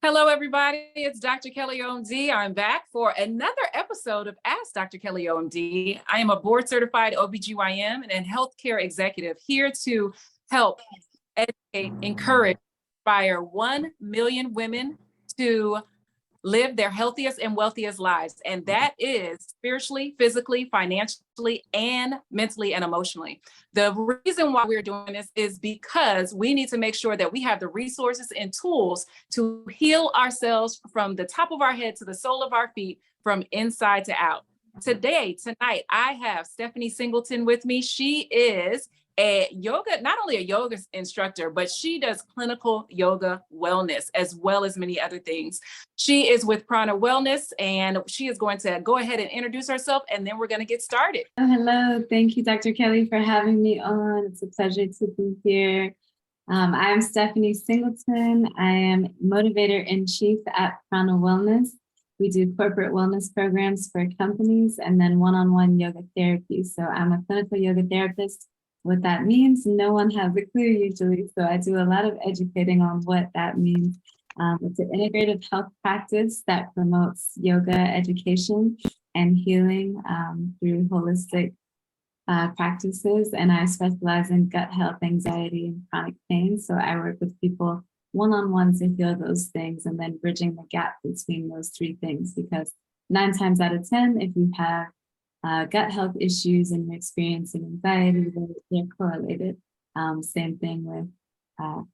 Hello, everybody. It's Dr. Kelly OMD. I'm back for another episode of Ask Dr. Kelly OMD. I am a board certified OBGYN and healthcare executive here to help educate, encourage, inspire 1 million women to live their healthiest and wealthiest lives. And that is spiritually, physically, financially, and mentally and emotionally. The reason why we're doing this is because we need to make sure that we have the resources and tools to heal ourselves from the top of our head to the sole of our feet, from inside to out. Tonight, I have Stephanie Singleton with me. She is not only a yoga instructor, but she does clinical yoga wellness as well as many other things. She is with Prana Wellness, and she is going to go ahead and introduce herself, and then we're going to get started. Hello. Thank you, Dr. Kelly, for having me on. It's a pleasure to be here. I'm Stephanie Singleton. I am motivator-in-chief at Prana Wellness. We do corporate wellness programs for companies and then one-on-one yoga therapy. So I'm a clinical yoga therapist. What that means, no one has a clue usually. So I do a lot of educating on what that means. It's an integrative health practice that promotes yoga education and healing through holistic practices. And I specialize in gut health, anxiety, and chronic pain. So I work with people one-on-one to heal those things and then bridging the gap between those three things. Because 9 times out of 10, if you have gut health issues and you're experiencing anxiety, they're correlated. Same thing with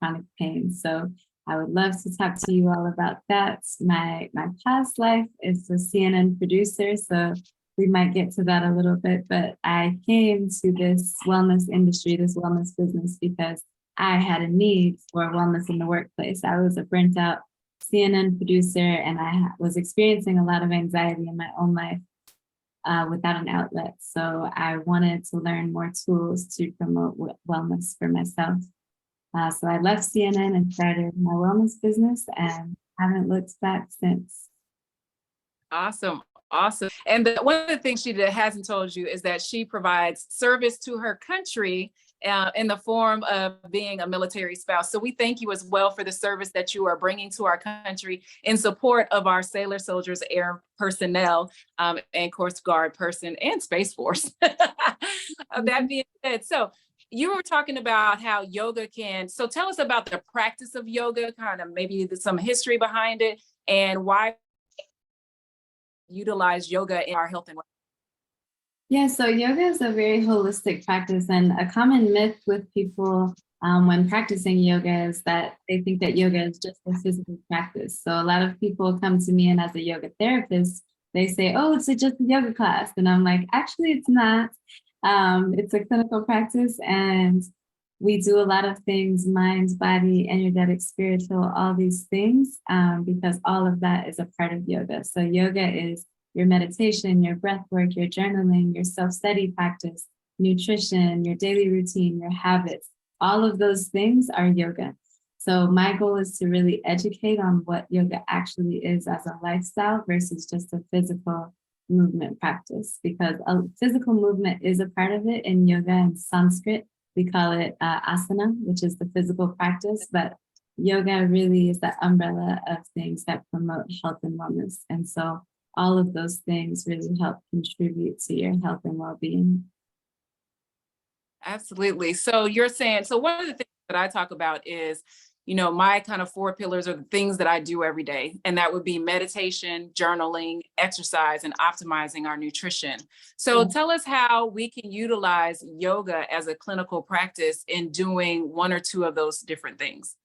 chronic pain. So I would love to talk to you all about that. My past life is a CNN producer, so we might get to that a little bit, but I came to this wellness industry, this wellness business, because I had a need for wellness in the workplace. I was a burnt out CNN producer, and I was experiencing a lot of anxiety in my own life without an outlet. So I wanted to learn more tools to promote wellness for myself. So I left CNN and started my wellness business and haven't looked back since. Awesome. And one of the things she hasn't told you is that she provides service to her country in the form of being a military spouse. So we thank you as well for the service that you are bringing to our country in support of our sailor, soldiers, air personnel, and Coast Guard person and Space Force. That being said, so you were talking about how yoga so tell us about the practice of yoga, kind of maybe some history behind it, and why utilize yoga in our health and wellness. Yeah, so yoga is a very holistic practice, and a common myth with people when practicing yoga is that they think that yoga is just a physical practice. So a lot of people come to me, and as a yoga therapist, they say, "Oh, it's just a yoga class," and I'm like, "Actually, it's not. It's a clinical practice, and we do a lot of things: mind, body, energetic, spiritual, all these things, because all of that is a part of yoga. So yoga is your meditation, your breath work, your journaling, your self-study practice, nutrition, your daily routine, your habits. All of those things are yoga. So my goal is to really educate on what yoga actually is as a lifestyle versus just a physical movement practice, because a physical movement is a part of it. In yoga and Sanskrit, we call it asana, which is the physical practice, but yoga really is the umbrella of things that promote health and wellness. And so all of those things really help contribute to your health and well-being. Absolutely. So you're saying, so one of the things that I talk about is, my kind of 4 pillars are the things that I do every day. And that would be meditation, journaling, exercise, and optimizing our nutrition. So tell us how we can utilize yoga as a clinical practice in doing 1 or 2 of those different things.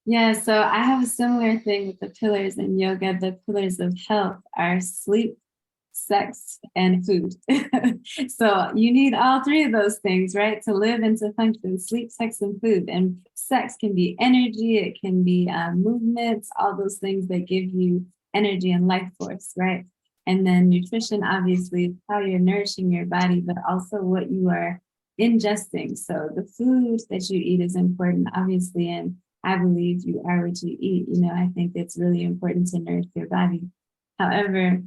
Yeah, so I have a similar thing with the pillars in yoga. The pillars of health are sleep, sex, and food. So you need all 3 of those things, right, to live and to function: sleep, sex, and food. And sex can be energy, it can be movements, all those things that give you energy and life force, right? And then nutrition, obviously, is how you're nourishing your body, but also what you are ingesting. So the food that you eat is important, obviously, and I believe you are what you eat. I think it's really important to nourish your body. However,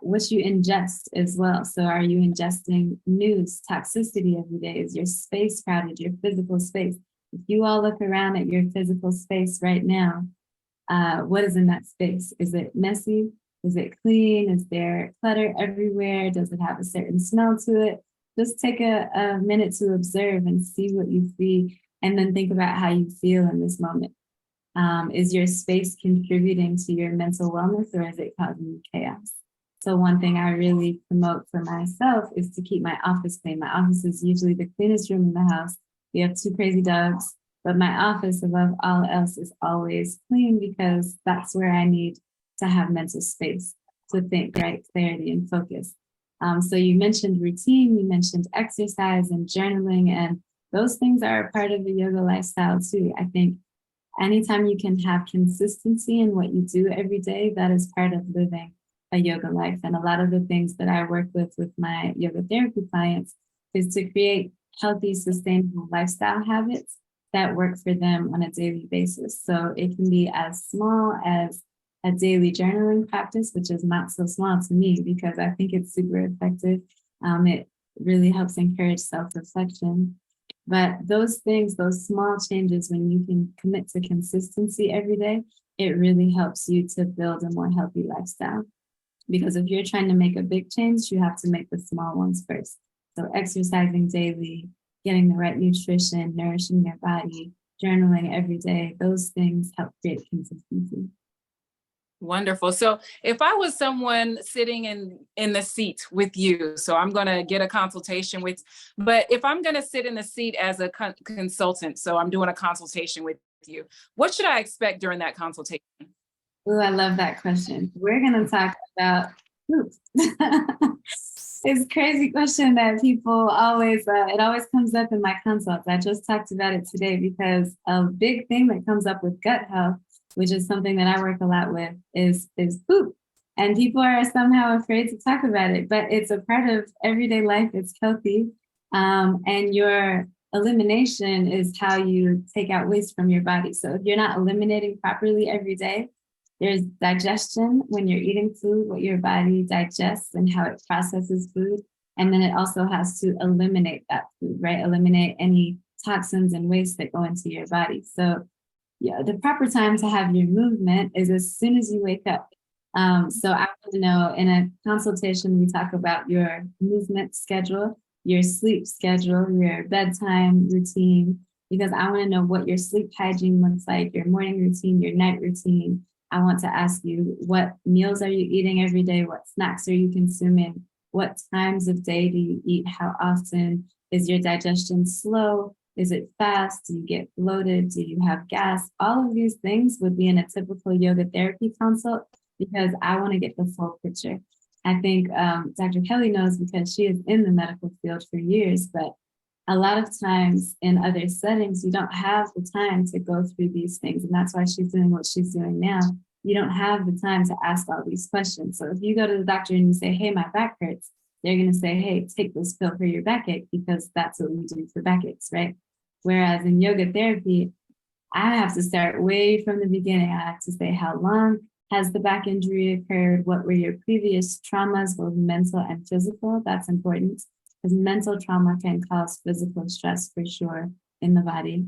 what you ingest as well. So are you ingesting news, toxicity every day? Is your space crowded, your physical space? If you all look around at your physical space right now, what is in that space? Is it messy? Is it clean? Is there clutter everywhere? Does it have a certain smell to it? Just take a minute to observe and see what you see, and then think about how you feel in this moment. Is your space contributing to your mental wellness, or is it causing you chaos? So one thing I really promote for myself is to keep my office clean. My office is usually the cleanest room in the house. We have 2 crazy dogs, but my office above all else is always clean because that's where I need to have mental space to think, right, clarity and focus. So you mentioned routine, you mentioned exercise and journaling, and those things are a part of the yoga lifestyle too. I think anytime you can have consistency in what you do every day, that is part of living a yoga life. And a lot of the things that I work with my yoga therapy clients is to create healthy, sustainable lifestyle habits that work for them on a daily basis. So it can be as small as a daily journaling practice, which is not so small to me because I think it's super effective. It really helps encourage self-reflection. But those things, those small changes, when you can commit to consistency every day, it really helps you to build a more healthy lifestyle. Because if you're trying to make a big change, you have to make the small ones first. So exercising daily, getting the right nutrition, nourishing your body, journaling every day, those things help create consistency. Wonderful. So if I was someone sitting in the seat with you, so I'm going to get a consultation with, but if I'm going to sit in the seat as a consultant, so I'm doing a consultation with you, what should I expect during that consultation? Oh, I love that question. We're going to talk about poop. It's a crazy question that people always, it always comes up in my consults. I just talked about it today because a big thing that comes up with gut health, which is something that I work a lot with, is poop. And people are somehow afraid to talk about it, but it's a part of everyday life. It's healthy. And your elimination is how you take out waste from your body. So if you're not eliminating properly every day, there's digestion when you're eating food, what your body digests and how it processes food. And then it also has to eliminate that food, right? Eliminate any toxins and waste that go into your body. So yeah, the proper time to have your movement is as soon as you wake up. So I want to know, in a consultation, we talk about your movement schedule, your sleep schedule, your bedtime routine, because I want to know what your sleep hygiene looks like, your morning routine, your night routine. I want to ask you, what meals are you eating every day? What snacks are you consuming? What times of day do you eat? How often? Is your digestion slow? Is it fast? Do you get bloated? Do you have gas? All of these things would be in a typical yoga therapy consult because I want to get the full picture. I think Dr. Kelly knows because she is in the medical field for years, but a lot of times in other settings, you don't have the time to go through these things. And that's why she's doing what she's doing now. You don't have the time to ask all these questions. So if you go to the doctor and you say, hey, my back hurts, they're going to say, hey, take this pill for your backache because that's what we do for backaches, right? Whereas in yoga therapy, I have to start way from the beginning. I have to say, how long has the back injury occurred? What were your previous traumas, both mental and physical? That's important because mental trauma can cause physical stress for sure in the body.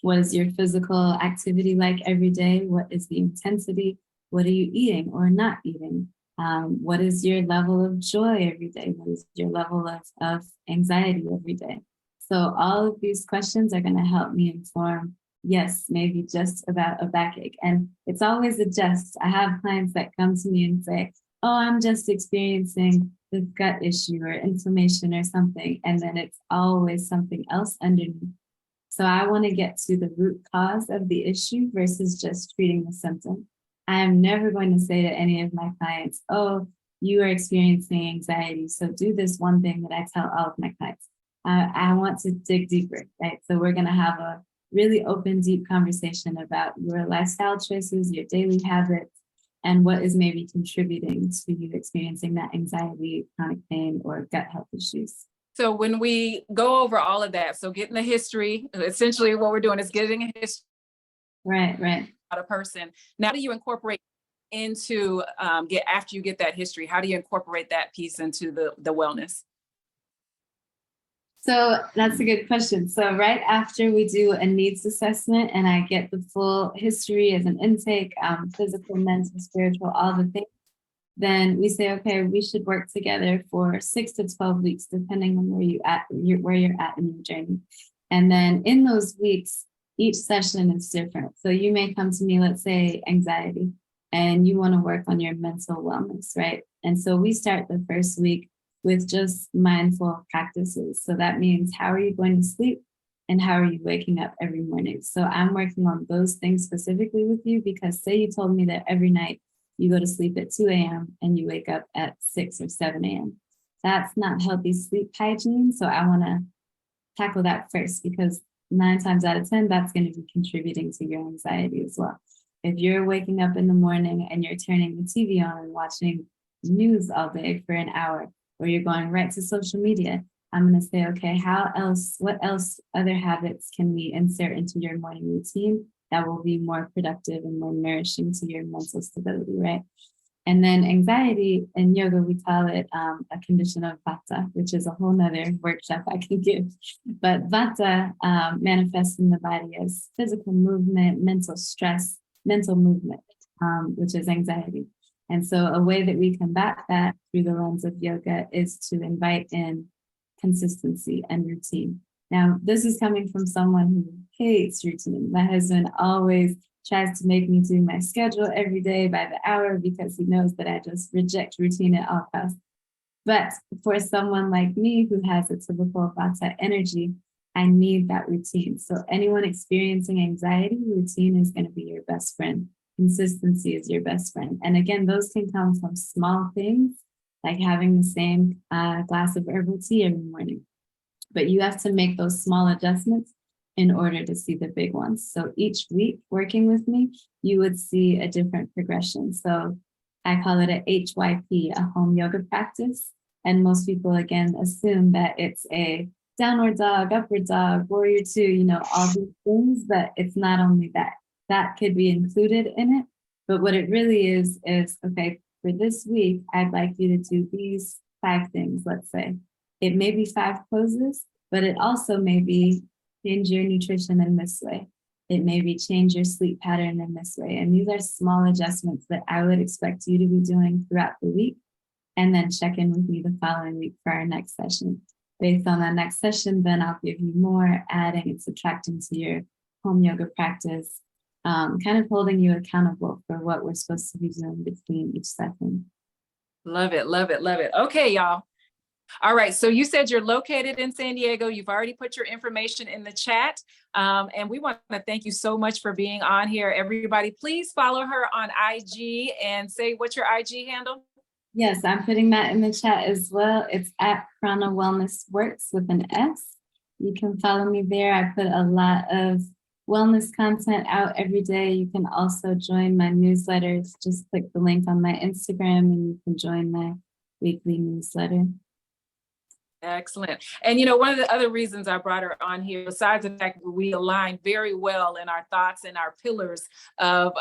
What is your physical activity like every day? What is the intensity? What are you eating or not eating? What is your level of joy every day? What is your level of anxiety every day? So all of these questions are going to help me inform, yes, maybe just about a backache. And it's always a just. I have clients that come to me and say, oh, I'm just experiencing the gut issue or inflammation or something. And then it's always something else underneath. So I want to get to the root cause of the issue versus just treating the symptom. I am never going to say to any of my clients, oh, you are experiencing anxiety, so do this one thing that I tell all of my clients. I want to dig deeper, right? So we're going to have a really open, deep conversation about your lifestyle choices, your daily habits, and what is maybe contributing to you experiencing that anxiety, chronic pain, or gut health issues. So when we go over all of that, so getting the history, essentially what we're doing is getting a history. Right. About a person. Now, how do you incorporate into after you get that history? How do you incorporate that piece into the wellness? So that's a good question. So right after we do a needs assessment and I get the full history as an intake, physical, mental, spiritual, all the things, then we say, okay, we should work together for 6 to 12 weeks, depending on where you're at in your journey. And then in those weeks, each session is different. So you may come to me, let's say anxiety, and you want to work on your mental wellness, right? And so we start the first week with just mindful practices. So that means, how are you going to sleep and how are you waking up every morning? So I'm working on those things specifically with you, because say you told me that every night you go to sleep at 2 a.m. and you wake up at 6 or 7 a.m. That's not healthy sleep hygiene. So I want to tackle that first, because 9 times out of 10, that's going to be contributing to your anxiety as well. If you're waking up in the morning and you're turning the TV on and watching news all day for an hour, or you're going right to social media, I'm going to say, okay, what else, other habits can we insert into your morning routine that will be more productive and more nourishing to your mental stability, right? And then anxiety in yoga, we call it a condition of vata, which is a whole nother workshop I can give. But vata manifests in the body as physical movement, mental stress, mental movement, which is anxiety. And so a way that we combat that through the lens of yoga is to invite in consistency and routine. Now, this is coming from someone who hates routine. My husband always tries to make me do my schedule every day by the hour, because he knows that I just reject routine at all costs. But for someone like me who has a typical vata energy, I need that routine. So anyone experiencing anxiety, routine is going to be your best friend. Consistency is your best friend. And again, those can come from small things, like having the same glass of herbal tea every morning. But you have to make those small adjustments in order to see the big ones. So each week working with me, you would see a different progression. So I call it a HYP, a home yoga practice. And most people, again, assume that it's a downward dog, upward dog, warrior two, all these things, but it's not only that. That could be included in it. But what it really is, okay, for this week, I'd like you to do these 5 things, let's say. It may be 5 poses, but it also may be change your nutrition in this way. It may be change your sleep pattern in this way. And these are small adjustments that I would expect you to be doing throughout the week. And then check in with me the following week for our next session. Based on that next session, then I'll give you more, adding and subtracting to your home yoga practice, kind of holding you accountable for what we're supposed to be doing between each session. Love it, love it, love it. Okay, y'all. All right, so you said you're located in San Diego. You've already put your information in the chat. And we want to thank you so much for being on here. Everybody, please follow her on IG and say, what's your IG handle? Yes, I'm putting that in the chat as well. It's at Prana Wellness Works with an S. You can follow me there. I put a lot of wellness content out every day. You can also join my newsletters. Just click the link on my Instagram and you can join my weekly newsletter. Excellent. And one of the other reasons I brought her on here, besides the fact that we align very well in our thoughts and our pillars of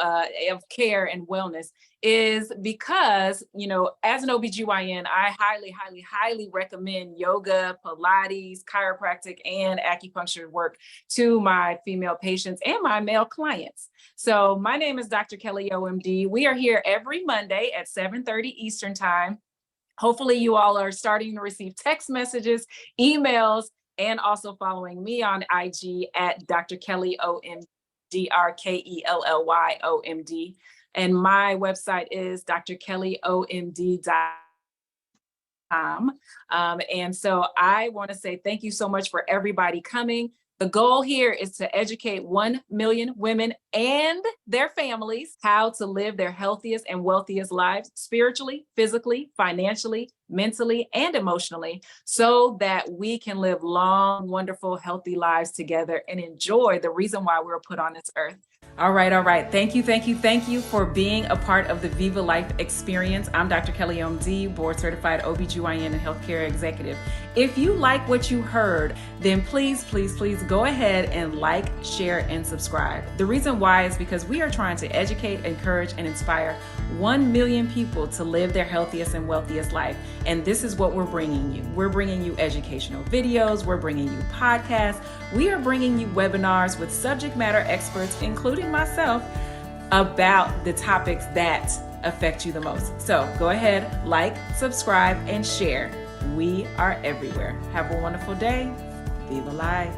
care and wellness, is because, as an OBGYN, I highly, highly, highly recommend yoga, Pilates, chiropractic, and acupuncture work to my female patients and my male clients. So my name is Dr. Kelly, OMD. We are here every Monday at 7:30 Eastern Time. Hopefully you all are starting to receive text messages, emails, and also following me on IG at Dr. Kelly OMD, DrKellyOMD. And my website is drkellyomd.com. And so I want to say thank you so much for everybody coming. The goal here is to educate 1 million women and their families how to live their healthiest and wealthiest lives spiritually, physically, financially, mentally, and emotionally, so that we can live long, wonderful, healthy lives together and enjoy the reason why we were put on this earth. All right, all right. Thank you for being a part of the Vivalife experience. I'm Dr. Kelly OMD, board certified OBGYN and healthcare executive. If you like what you heard, then please go ahead and like, share, and subscribe. The reason why is because we are trying to educate, encourage, and inspire 1 million people to live their healthiest and wealthiest life. And this is what we're bringing you. We're bringing you educational videos. We're bringing you podcasts. We are bringing you webinars with subject matter experts, including myself, about the topics that affect you the most. So go ahead, like, subscribe, and share. We are everywhere. Have a wonderful day. Viva Life.